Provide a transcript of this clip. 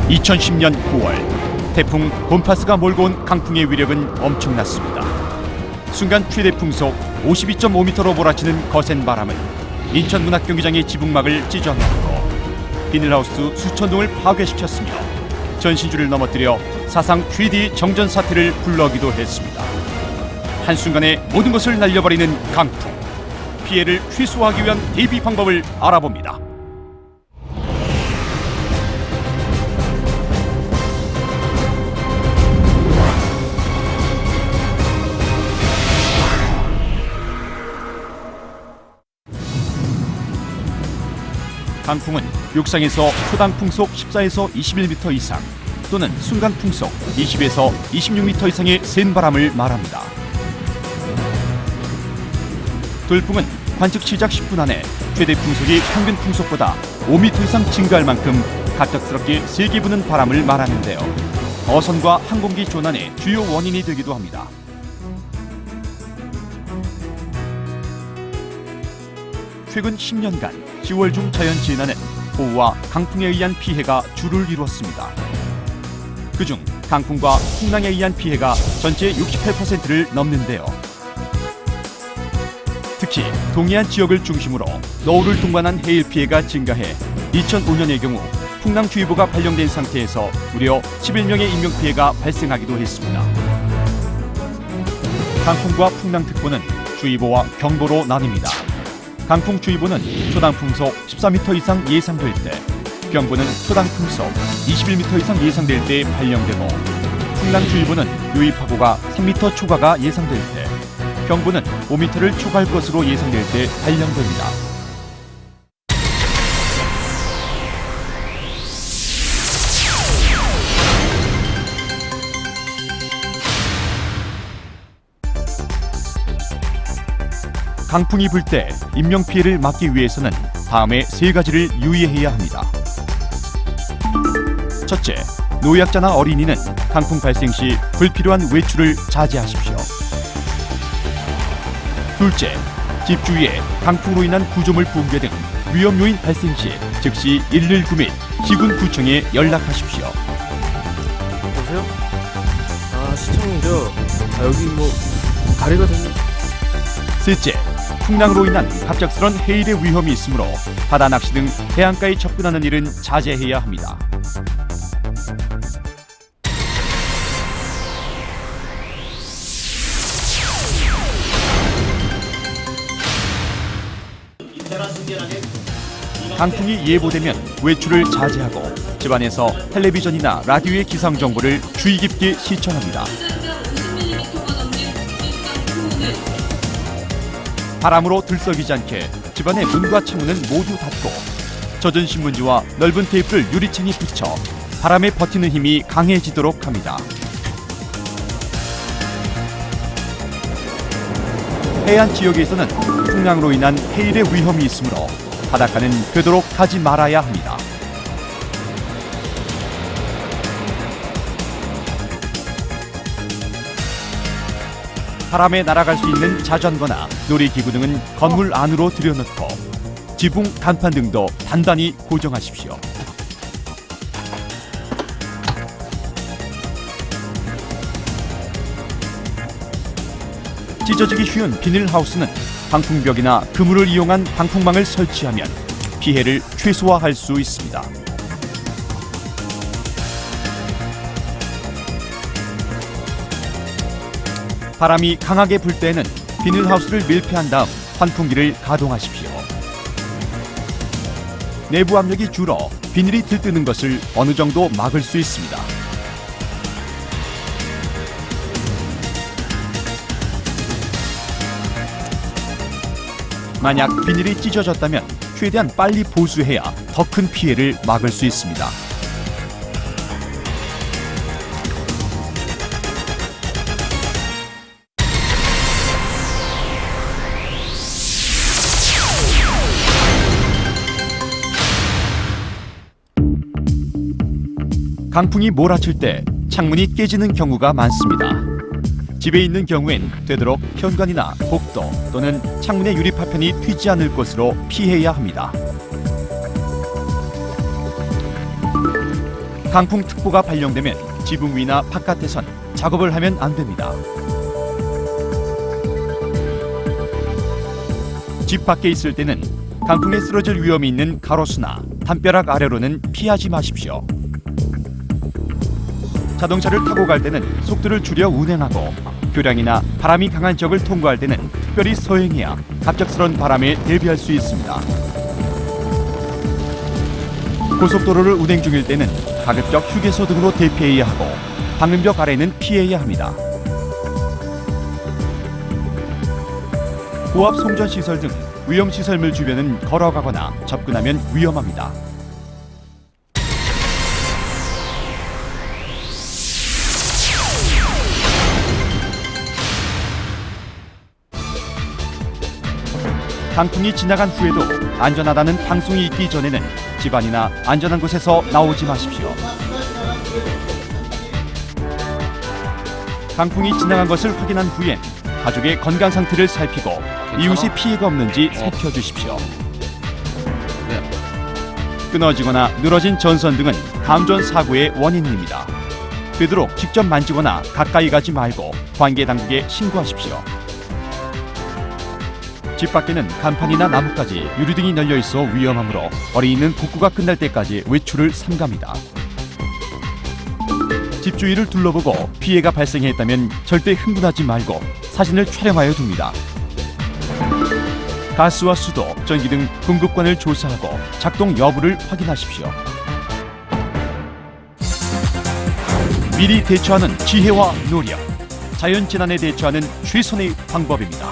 2010년 9월 태풍 곰파스가 몰고 온 강풍의 위력은 엄청났습니다. 순간 최대 풍속 52.5m로 몰아치는 거센 바람은 인천문학경기장의 지붕막을 찢어놓고 비닐하우스 수천 동을 파괴시켰으며 전신주를 넘어뜨려 사상 최대의 정전 사태를 불러오기도 했습니다. 한순간에 모든 것을 날려버리는 강풍. 피해를 최소화하기 위한 대비 방법을 알아봅니다. 강풍은 육상에서 초당 풍속 14에서 21m 이상 또는 순간 풍속 20에서 26m 이상의 센 바람을 말합니다. 돌풍은 관측 시작 10분 안에 최대 풍속이 평균 풍속보다 5m 이상 증가할 만큼 갑작스럽게 세게 부는 바람을 말하는데요. 어선과 항공기 조난의 주요 원인이 되기도 합니다. 최근 10년간 10월 중 자연재난은 호우와 강풍에 의한 피해가 주를 이뤘습니다. 그중 강풍과 풍랑에 의한 피해가 전체의 68%를 넘는데요. 특히 동해안 지역을 중심으로 너울을 동반한 해일 피해가 증가해 2005년의 경우 풍랑주의보가 발령된 상태에서 무려 11명의 인명피해가 발생하기도 했습니다. 강풍과 풍랑특보는 주의보와 경보로 나뉩니다. 강풍주의보는 초당 풍속 14m 이상 예상될 때, 경보는 초당 풍속 21m 이상 예상될 때 발령되고, 풍랑주의보는 유입하고가 3m 초과가 예상될 때, 경보는 5m를 초과할 것으로 예상될 때 발령됩니다. 강풍이 불 때 인명피해를 막기 위해서는 다음의 세 가지를 유의해야 합니다. 첫째, 노약자나 어린이는 강풍 발생 시 불필요한 외출을 자제하십시오. 둘째, 집 주위에 강풍으로 인한 구조물 붕괴 등 위험 요인 발생 시 즉시 119 및 기군구청에 연락하십시오. 여보세요? 시청이죠. 여기 가래가 됐네. 셋째, 풍랑으로 인한 갑작스런 해일의 위험이 있으므로 바다 낚시 등 해안가에 접근하는 일은 자제해야 합니다. 강풍이 예보되면 외출을 자제하고 집안에서 텔레비전이나 라디오의 기상 정보를 주의 깊게 시청합니다. 바람으로 들썩이지 않게 집안의 문과 창문은 모두 닫고 젖은 신문지와 넓은 테이프를 유리창에 붙여 바람에 버티는 힘이 강해지도록 합니다. 해안 지역에서는 풍랑으로 인한 해일의 위험이 있으므로 바닷가는 되도록 가지 말아야 합니다. 바람에 날아갈 수 있는 자전거나 놀이기구 등은 건물 안으로 들여놓고 지붕, 간판 등도 단단히 고정하십시오. 찢어지기 쉬운 비닐하우스는 방풍벽이나 그물을 이용한 방풍망을 설치하면 피해를 최소화할 수 있습니다. 바람이 강하게 불 때는 비닐하우스를 밀폐한 다음 환풍기를 가동하십시오. 내부 압력이 줄어 비닐이 들뜨는 것을 어느 정도 막을 수 있습니다. 만약 비닐이 찢어졌다면 최대한 빨리 보수해야 더 큰 피해를 막을 수 있습니다. 강풍이 몰아칠 때 창문이 깨지는 경우가 많습니다. 집에 있는 경우엔 되도록 현관이나 복도 또는 창문의 유리 파편이 튀지 않을 것으로 피해야 합니다. 강풍특보가 발령되면 지붕 위나 바깥에선 작업을 하면 안 됩니다. 집 밖에 있을 때는 강풍에 쓰러질 위험이 있는 가로수나 담벼락 아래로는 피하지 마십시오. 자동차를 타고 갈 때는 속도를 줄여 운행하고 교량이나 바람이 강한 지역을 통과할 때는 특별히 서행해야 갑작스러운 바람에 대비할 수 있습니다. 고속도로를 운행 중일 때는 가급적 휴게소 등으로 대피해야 하고 방음벽 아래는 피해야 합니다. 고압 송전시설 등 위험시설물 주변은 걸어가거나 접근하면 위험합니다. 강풍이 지나간 후에도 안전하다는 방송이 있기 전에는 집안이나 안전한 곳에서 나오지 마십시오. 강풍이 지나간 것을 확인한 후엔 가족의 건강 상태를 살피고 이웃이 피해가 없는지 살펴주십시오. 끊어지거나 늘어진 전선 등은 감전 사고의 원인입니다. 되도록 직접 만지거나 가까이 가지 말고 관계 당국에 신고하십시오. 집 밖에는 간판이나 나뭇가지, 유리 등이 널려 있어 위험하므로 어린이는 복구가 끝날 때까지 외출을 삼갑니다. 집 주위를 둘러보고 피해가 발생했다면 절대 흥분하지 말고 사진을 촬영하여 둡니다. 가스와 수도, 전기 등 공급관을 조사하고 작동 여부를 확인하십시오. 미리 대처하는 지혜와 노력, 자연재난에 대처하는 최선의 방법입니다.